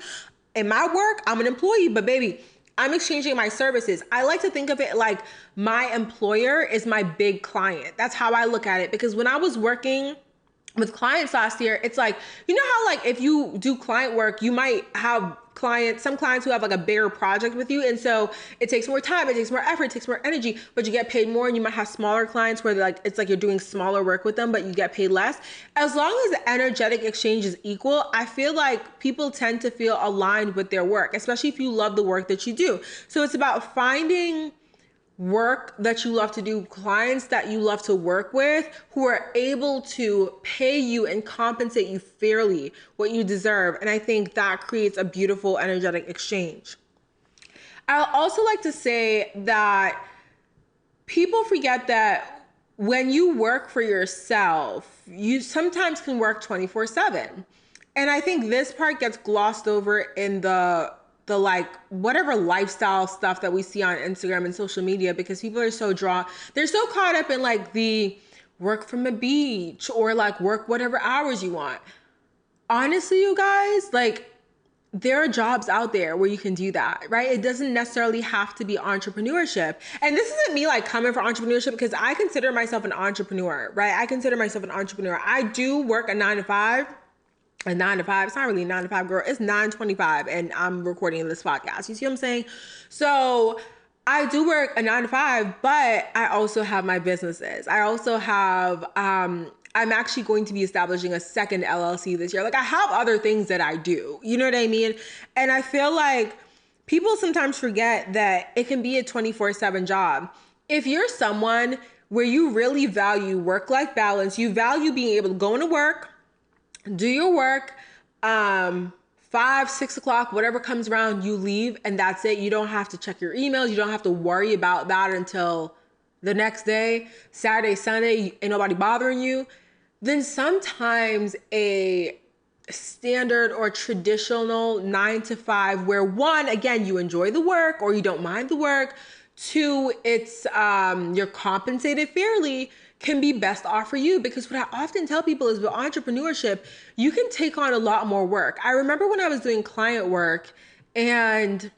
In my work, I'm an employee, but baby, I'm exchanging my services. I like to think of it like my employer is my big client. That's how I look at it. Because when I was working with clients last year, it's like, you know how like if you do client work, you might have some clients who have like a bigger project with you. And so it takes more time, it takes more effort, it takes more energy, but you get paid more. And you might have smaller clients where like, it's like you're doing smaller work with them, but you get paid less. As long as the energetic exchange is equal, I feel like people tend to feel aligned with their work, especially if you love the work that you do. So it's about finding work that you love to do, clients that you love to work with, who are able to pay you and compensate you fairly what you deserve. And I think that creates a beautiful energetic exchange. I'll also like to say that people forget that when you work for yourself, you sometimes can work 24/7. And I think this part gets glossed over in the like whatever lifestyle stuff that we see on Instagram and social media, because people are they're so caught up in like the work from a beach or like work whatever hours you want. Honestly, you guys, like there are jobs out there where you can do that, right? It doesn't necessarily have to be entrepreneurship. And this isn't me like coming for entrepreneurship, because I consider myself an entrepreneur, right? I consider myself an entrepreneur. I do work a 9 to 5. A 9 to 5. It's not really a 9 to 5, girl. It's 9:25 and I'm recording this podcast. You see what I'm saying? So I do work a 9 to 5, but I also have my businesses. I also have, I'm actually going to be establishing a second LLC this year. Like I have other things that I do, you know what I mean? And I feel like people sometimes forget that it can be a 24/7 job. If you're someone where you really value work-life balance, you value being able to go into work, do your work, 5, 6 o'clock, whatever comes around, you leave, and that's it. You don't have to check your emails. You don't have to worry about that until the next day, Saturday, Sunday, ain't nobody bothering you. Then sometimes a standard or traditional 9 to 5, where one, again, you enjoy the work or you don't mind the work. Two, it's you're compensated fairly, can be best off for you. Because what I often tell people is with entrepreneurship, you can take on a lot more work. I remember when I was doing client work, and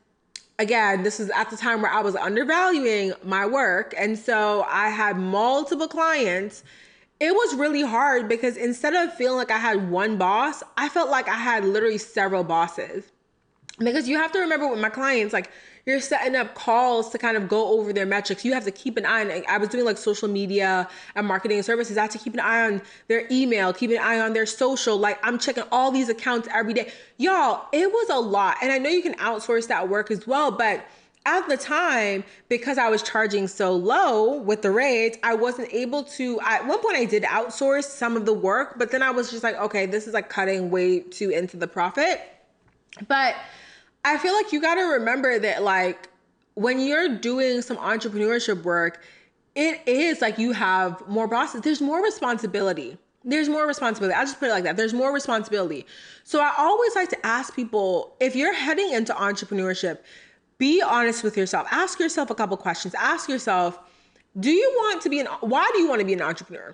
again, this is at the time where I was undervaluing my work. And so I had multiple clients. It was really hard because instead of feeling like I had one boss, I felt like I had literally several bosses. Because you have to remember with my clients, like you're setting up calls to kind of go over their metrics. You have to keep an eye on, I was doing like social media and marketing services. I had to keep an eye on their email, keep an eye on their social. Like I'm checking all these accounts every day. Y'all, it was a lot. And I know you can outsource that work as well, but at the time, because I was charging so low with the rates, I wasn't able to, at one point I did outsource some of the work, but then I was just like, okay, this is like cutting way too into the profit. But I feel like you got to remember that like when you're doing some entrepreneurship work, it is like you have more bosses. There's more responsibility. I'll just put it like that. There's more responsibility. So I always like to ask people, if you're heading into entrepreneurship, be honest with yourself. Ask yourself a couple questions. Ask yourself, why do you want to be an entrepreneur?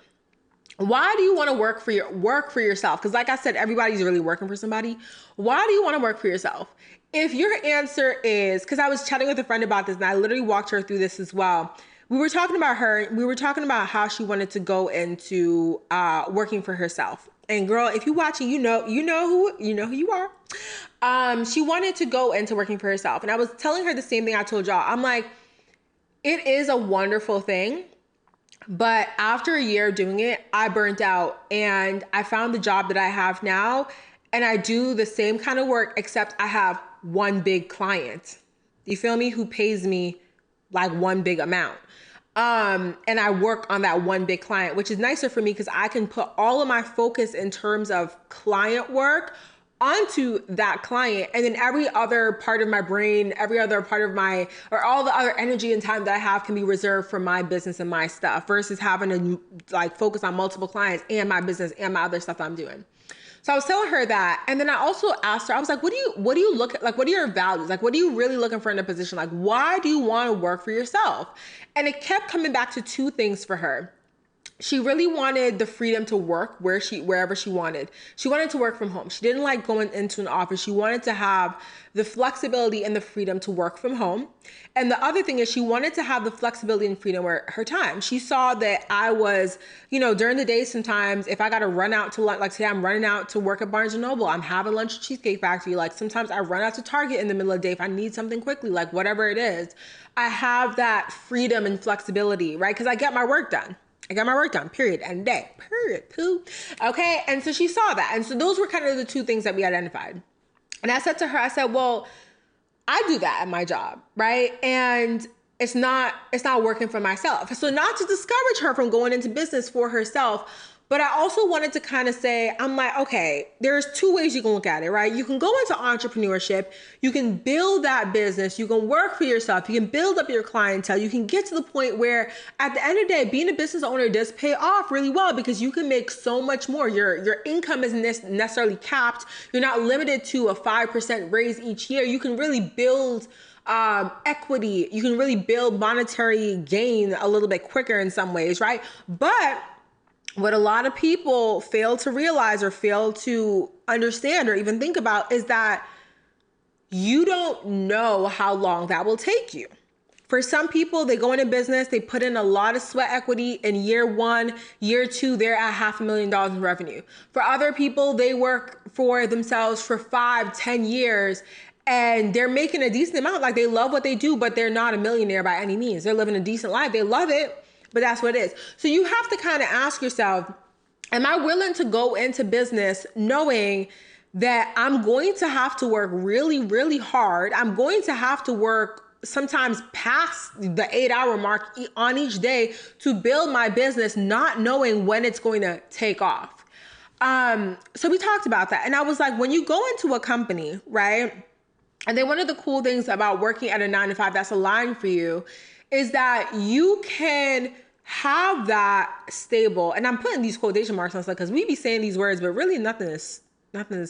Why do you want to work for yourself? Because like I said, everybody's really working for somebody. Why do you want to work for yourself? If your answer is, because I was chatting with a friend about this and I literally walked her through this as well. We were talking about how she wanted to go into working for herself. And girl, if you're watching, you know who you are. She wanted to go into working for herself. And I was telling her the same thing I told y'all. I'm like, it is a wonderful thing. But after a year doing it, I burnt out and I found the job that I have now, and I do the same kind of work, except I have one big client. You feel me? Who pays me like one big amount. And I work on that one big client, which is nicer for me because I can put all of my focus in terms of client work onto that client. And then every other part of my brain, every other part of my, or all the other energy and time that I have can be reserved for my business and my stuff versus having to like focus on multiple clients and my business and my other stuff I'm doing. So I was telling her that. And then I also asked her, I was like, what do you look at? Like, what are your values? Like, what are you really looking for in a position? Like, why do you want to work for yourself? And it kept coming back to two things for her. She really wanted the freedom to work wherever she wanted. She wanted to work from home. She didn't like going into an office. She wanted to have the flexibility and the freedom to work from home. And the other thing is she wanted to have the flexibility and freedom where her time. She saw that I was, during the day sometimes if I got to run out to lunch, like today I'm running out to work at Barnes & Noble. I'm having lunch at Cheesecake Factory. Like sometimes I run out to Target in the middle of the day if I need something quickly, like whatever it is. I have that freedom and flexibility, right? Because I get my work done. Period. End of day. Period. Poo. Okay. And so she saw that. And so those were kind of the two things that we identified. And I said to her, I said, well, I do that at my job, right? And it's not working for myself. So not to discourage her from going into business for herself, but I also wanted to kind of say, I'm like, okay, there's two ways you can look at it, right? You can go into entrepreneurship, you can build that business, you can work for yourself, you can build up your clientele, you can get to the point where at the end of the day, being a business owner does pay off really well because you can make so much more. Your income isn't necessarily capped. You're not limited to a 5% raise each year. You can really build equity. You can really build monetary gain a little bit quicker in some ways, right? But what a lot of people fail to realize or fail to understand or even think about is that you don't know how long that will take you. For some people, they go into business, they put in a lot of sweat equity in year 1, year 2, they're at $500,000 in revenue. For other people, they work for themselves for 5-10 years and they're making a decent amount. Like they love what they do, but they're not a millionaire by any means. They're living a decent life. They love it. But that's what it is. So you have to kind of ask yourself, am I willing to go into business knowing that I'm going to have to work really, really hard? I'm going to have to work sometimes past the 8-hour mark on each day to build my business, not knowing when it's going to take off. So we talked about that. And I was like, when you go into a company, right? And then one of the cool things about working at a 9-to-5 that's aligned for you is that you can have that stable, and I'm putting these quotation marks on stuff because we be saying these words, but really nothing is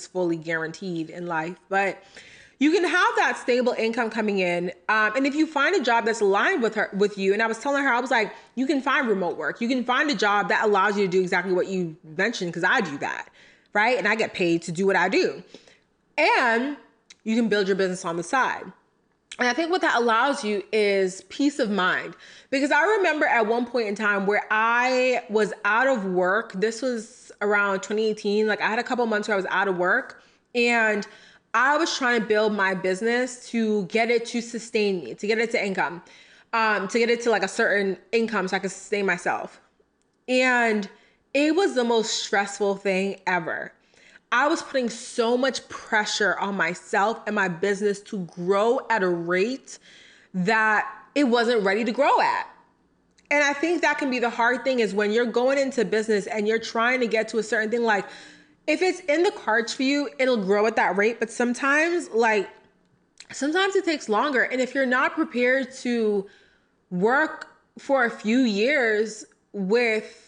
fully guaranteed in life. But you can have that stable income coming in. And if you find a job that's aligned with you, and I was telling her, I was like, you can find remote work. You can find a job that allows you to do exactly what you mentioned, because I do that, right? And I get paid to do what I do. And you can build your business on the side. And I think what that allows you is peace of mind. Because I remember at one point in time where I was out of work. This was around 2018. Like I had a couple months where I was out of work and I was trying to build my business to get it to sustain me, to get it to income, to get it to like a certain income so I could sustain myself. And it was the most stressful thing ever. I was putting so much pressure on myself and my business to grow at a rate that it wasn't ready to grow at. And I think that can be the hard thing is when you're going into business and you're trying to get to a certain thing, like if it's in the cards for you, it'll grow at that rate. But sometimes it takes longer. And if you're not prepared to work for a few years with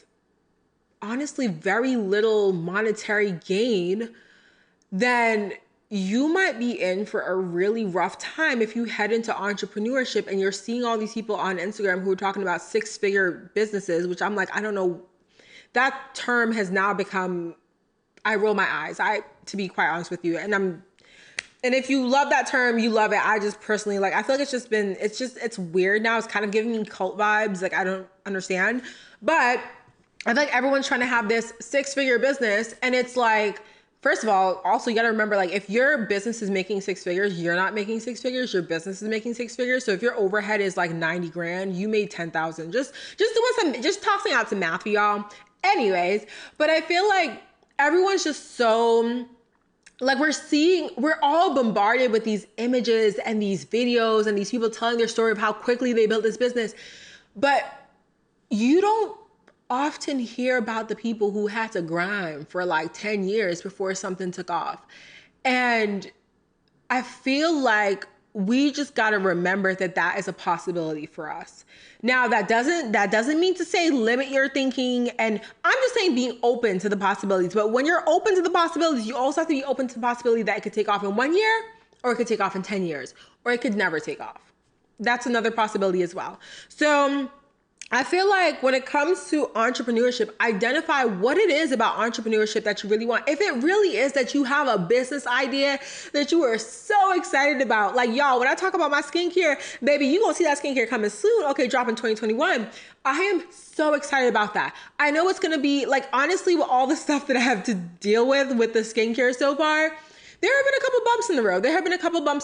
honestly very little monetary gain, then you might be in for a really rough time if you head into entrepreneurship and you're seeing all these people on Instagram who are talking about 6-figure businesses, which I'm like, I don't know. That term has now become, I roll my eyes, to be quite honest with you. And if you love that term, you love it. I just personally, I feel like it's weird now. It's kind of giving me cult vibes. I don't understand, but I feel like everyone's trying to have this 6-figure business. And it's like, first of all, also you got to remember, if your business is making 6 figures, you're not making 6 figures, your business is making 6 figures. So if your overhead is like 90 grand, you made 10,000, just tossing out some math for y'all. Anyways, but I feel like everyone's just so we're all bombarded with these images and these videos and these people telling their story of how quickly they built this business. But you don't often hear about the people who had to grind for like 10 years before something took off. And I feel like we just got to remember that that is a possibility for us. Now, that doesn't mean to say limit your thinking, and I'm just saying being open to the possibilities. But when you're open to the possibilities, you also have to be open to the possibility that it could take off in 1 year, or it could take off in 10 years, or it could never take off. That's another possibility as well. So I feel like when it comes to entrepreneurship, identify what it is about entrepreneurship that you really want. If it really is that you have a business idea that you are so excited about, like y'all, when I talk about my skincare, baby, you gonna see that skincare coming soon. Okay, drop in 2021. I am so excited about that. I know it's gonna be like, honestly, with all the stuff that I have to deal with the skincare so far, there have been a couple bumps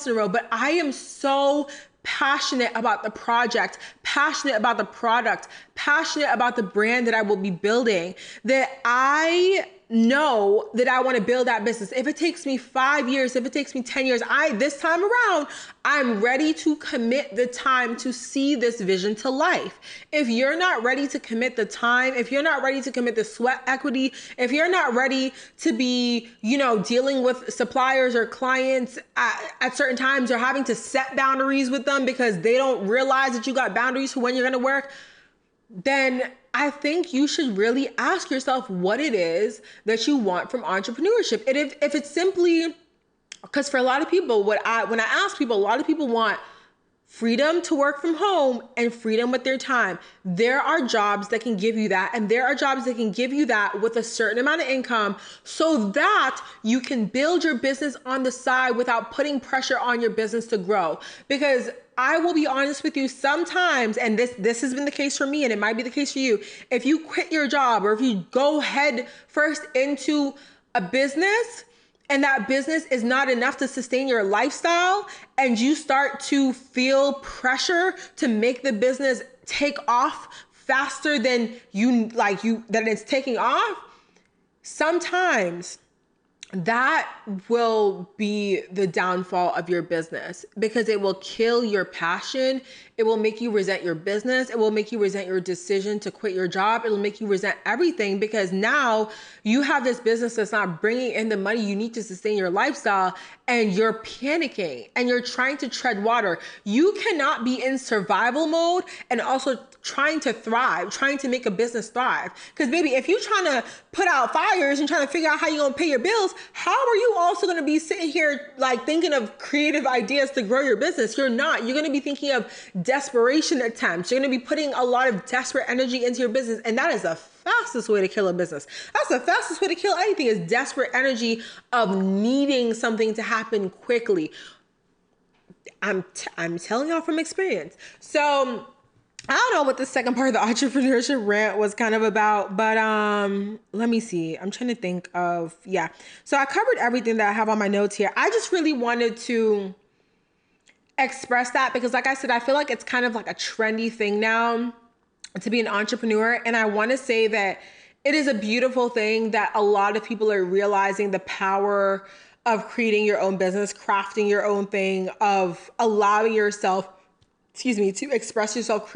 in the road. But I am so passionate about the project, passionate about the product, passionate about the brand that I will be building, that I know that I want to build that business. If it takes me 5 years, if it takes me 10 years, this time around, I'm ready to commit the time to see this vision to life. If you're not ready to commit the time, if you're not ready to commit the sweat equity, if you're not ready to be, dealing with suppliers or clients at certain times, or having to set boundaries with them because they don't realize that you got boundaries for when you're going to work, then I think you should really ask yourself what it is that you want from entrepreneurship. And if it's simply, because for a lot of people, when I ask people, a lot of people want freedom to work from home and freedom with their time. There are jobs that can give you that, and there are jobs that can give you that with a certain amount of income so that you can build your business on the side without putting pressure on your business to grow. Because I will be honest with you, sometimes, and this has been the case for me, and it might be the case for you, if you quit your job or if you go head first into a business and that business is not enough to sustain your lifestyle, and you start to feel pressure to make the business take off faster than that it's taking off, sometimes that will be the downfall of your business, because it will kill your passion. It will make you resent your business. It will make you resent your decision to quit your job. It will make you resent everything, because now you have this business that's not bringing in the money you need to sustain your lifestyle, and you're panicking and you're trying to tread water. You cannot be in survival mode and also trying to thrive, trying to make a business thrive. Because baby, if you're trying to put out fires and trying to figure out how you're going to pay your bills, how are you also going to be sitting here like thinking of creative ideas to grow your business? You're not. You're going to be thinking of desperation attempts. You're going to be putting a lot of desperate energy into your business. And that is the fastest way to kill a business. That's the fastest way to kill anything, is desperate energy of needing something to happen quickly. I'm telling y'all from experience. So I don't know what the second part of the entrepreneurship rant was kind of about, but let me see. I'm trying to think of, yeah. So I covered everything that I have on my notes here. I just really wanted to express that because, like I said, I feel like it's kind of like a trendy thing now to be an entrepreneur. And I want to say that it is a beautiful thing that a lot of people are realizing the power of creating your own business, crafting your own thing, of allowing yourself, to express yourself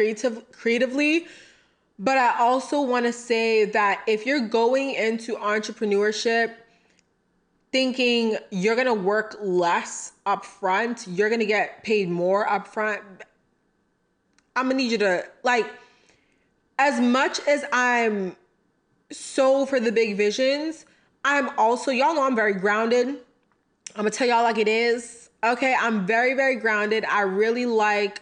creatively. But I also want to say that if you're going into entrepreneurship thinking you're going to work less upfront, you're going to get paid more upfront, I'm going to need you to, as much as I'm so for the big visions, I'm also, y'all know I'm very grounded. I'm going to tell y'all like it is. Okay, I'm very, very grounded. I really like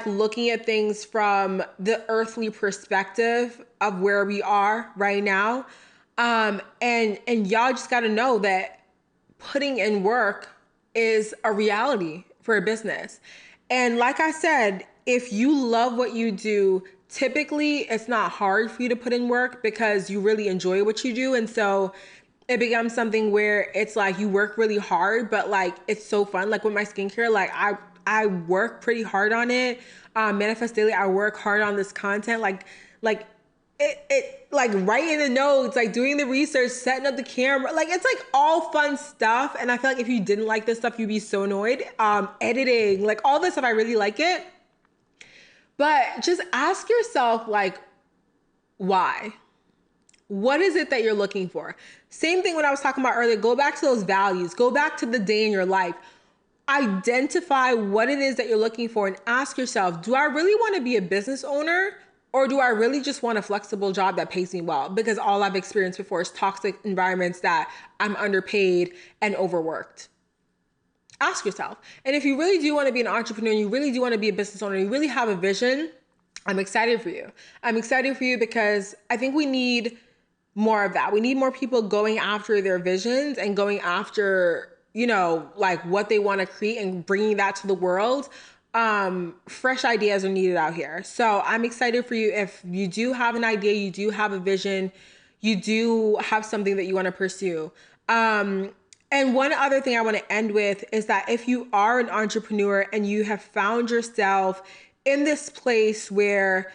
looking at things from the earthly perspective of where we are right now. And y'all just got to know that putting in work is a reality for a business. And like I said, if you love what you do, typically it's not hard for you to put in work because you really enjoy what you do. And so it becomes something where it's like you work really hard, but like it's so fun. Like with my skincare, like I work pretty hard on it. Manifest Daily, I work hard on this content. Like writing the notes, like doing the research, setting up the camera. Like it's like all fun stuff. And I feel like if you didn't like this stuff, you'd be so annoyed. Editing, like all this stuff, I really like it. But just ask yourself, like, why? What is it that you're looking for? Same thing when I was talking about earlier. Go back to those values. Go back to the day in your life. Identify what it is that you're looking for and ask yourself, do I really want to be a business owner, or do I really just want a flexible job that pays me well? Because all I've experienced before is toxic environments that I'm underpaid and overworked. Ask yourself. And if you really do want to be an entrepreneur, you really do want to be a business owner, you really have a vision, I'm excited for you. I'm excited for you because I think we need more of that. We need more people going after their visions and going after, like what they want to create and bringing that to the world. Fresh ideas are needed out here. So I'm excited for you. If you do have an idea, you do have a vision, you do have something that you want to pursue. And one other thing I want to end with is that if you are an entrepreneur and you have found yourself in this place where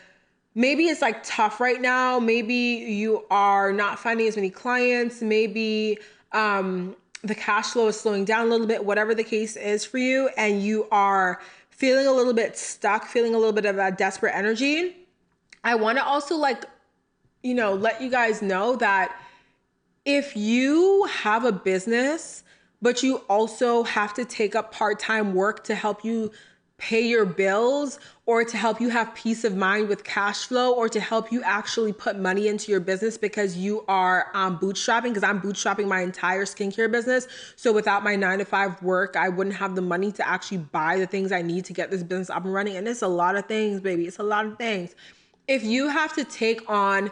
maybe it's like tough right now, maybe you are not finding as many clients, maybe the cash flow is slowing down a little bit, whatever the case is for you, and you are feeling a little bit stuck, feeling a little bit of a desperate energy, I want to also let you guys know that if you have a business, but you also have to take up part-time work to help you pay your bills, or to help you have peace of mind with cash flow, or to help you actually put money into your business because you are bootstrapping, because I'm bootstrapping my entire skincare business. So without my 9-to-5 work, I wouldn't have the money to actually buy the things I need to get this business up and running. And it's a lot of things, baby. It's a lot of things. If you have to take on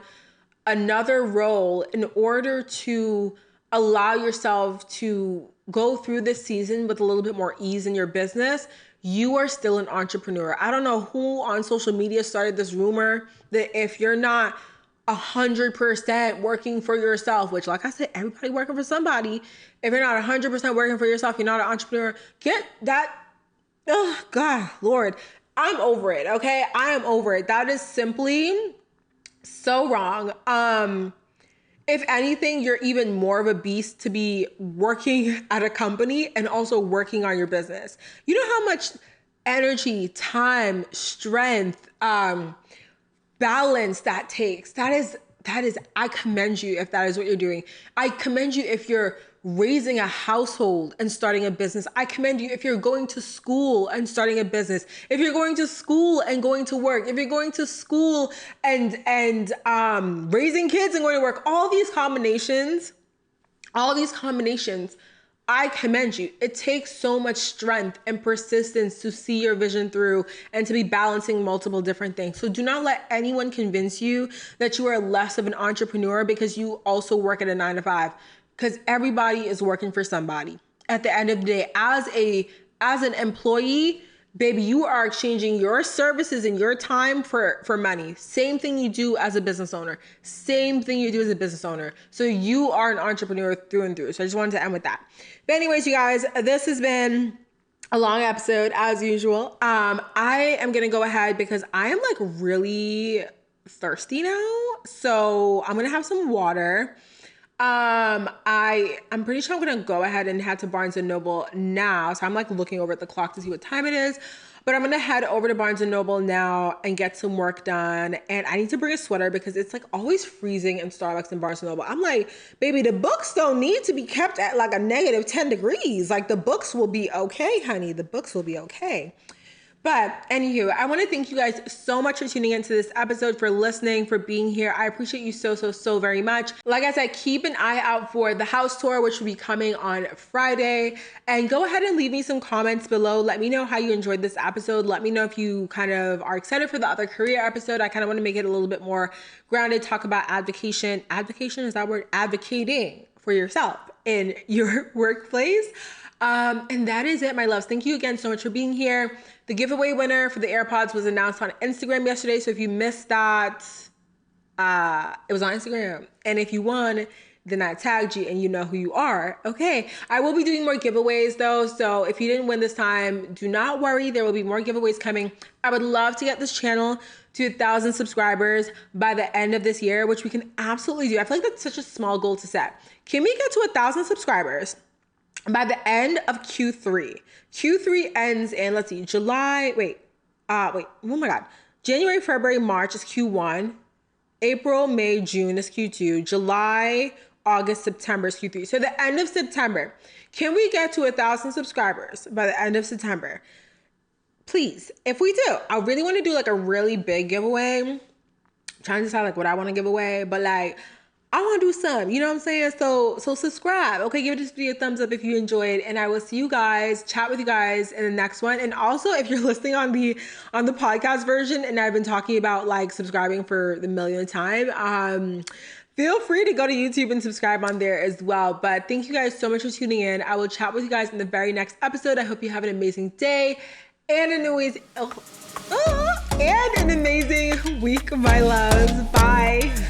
another role in order to allow yourself to go through this season with a little bit more ease in your business, you are still an entrepreneur. I don't know who on social media started this rumor that if you're not 100% working for yourself, which, like I said, everybody working for somebody. If you're not 100% working for yourself, you're not an entrepreneur. Get that. Oh, God, Lord, I'm over it. Okay. I am over it. That is simply so wrong. If anything, you're even more of a beast to be working at a company and also working on your business. You know how much energy, time, strength, balance that takes. That is, I commend you if that is what you're doing. I commend you if you're raising a household and starting a business. I commend you if you're going to school and starting a business. If you're going to school and going to work. If you're going to school and raising kids and going to work. All these combinations, I commend you. It takes so much strength and persistence to see your vision through and to be balancing multiple different things. So do not let anyone convince you that you are less of an entrepreneur because you also work at a 9-to-5, because everybody is working for somebody. At the end of the day, as an employee, baby, you are exchanging your services and your time for money. Same thing you do as a business owner. So you are an entrepreneur through and through. So I just wanted to end with that. But anyways, you guys, this has been a long episode as usual. I am going to go ahead because I am like really thirsty now. So I'm going to have some water. I'm pretty sure I'm gonna go ahead and head to Barnes and Noble now. So I'm like looking over at the clock to see what time it is, but I'm gonna head over to Barnes and Noble now and get some work done. And I need to bring a sweater because it's like always freezing in Starbucks and Barnes and Noble. I'm like, baby, the books don't need to be kept at like a negative 10 degrees. Like the books will be okay, honey. The books will be okay. But anywho, I want to thank you guys so much for tuning into this episode, for listening, for being here. I appreciate you so very much. Like I said, keep an eye out for the house tour, which will be coming on Friday. And go ahead and leave me some comments below. Let me know how you enjoyed this episode. Let me know if you kind of are excited for the other career episode. I kind of want to make it a little bit more grounded, talk about advocation. Advocation, is that word? Advocating for yourself in your workplace. And that is it, my loves. Thank you again so much for being here. The giveaway winner for the Airpods was announced on Instagram yesterday. So if you missed that, it was on Instagram. And if you won, then I tagged you and you know who you are. Okay. I will be doing more giveaways though. So if you didn't win this time, do not worry. There will be more giveaways coming. I would love to get this channel to 1,000 subscribers by the end of this year, which we can absolutely do. I feel like that's such a small goal to set. Can we get to 1,000 subscribers by the end of Q3? Q3 ends in, let's see, July, oh my God. January, February, March is Q1. April, May, June is Q2. July, August, September is Q3. So the end of September, can we get to 1,000 subscribers by the end of September? Please, if we do, I really want to do like a really big giveaway. I'm trying to decide like what I want to give away, but like I want to do some, you know what I'm saying? So subscribe. Okay, give this video a thumbs up if you enjoyed, and I will see you guys, chat with you guys in the next one. And also, if you're listening on the podcast version, and I've been talking about like subscribing for the millionth time, feel free to go to YouTube and subscribe on there as well. But thank you guys so much for tuning in. I will chat with you guys in the very next episode. I hope you have an amazing day and an amazing week, my loves. Bye.